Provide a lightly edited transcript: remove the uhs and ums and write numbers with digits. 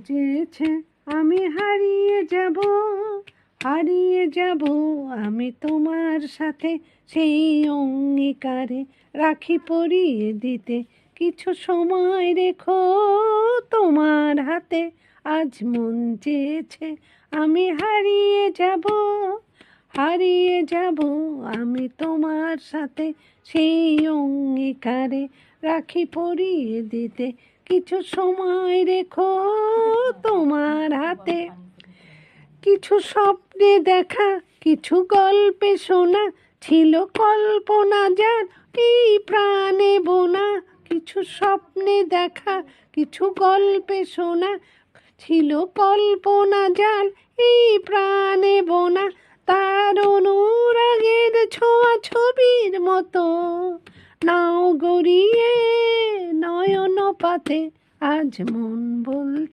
চেয়েছে আমি হারিয়ে যাব আমি তোমার সাথে, সেই অঙ্গীকারে রাখি পরিয়ে দিতে কিছু সময় রেখো তোমার হাতে। আজ মন চেয়েছে আমি হারিয়ে যাব আমি তোমার সাথে, সেই অঙ্গীকারে রাখি পরিয়ে দিতে কিছু সময় রেখো তোমার হাতে। কিছু স্বপ্নে দেখা, কিছু গল্পে শোনা, ছিল কল্পনা যার এই প্রাণে বোনা। কিছু স্বপ্নে দেখা, কিছু গল্পে শোনা, ছিল কল্পনা যার এই প্রাণে বোনা। তার অনুরাগের ছোঁয়া ছবির মতো নাও গড়িয়ে নয়ন পাতে, আজ মন বলছে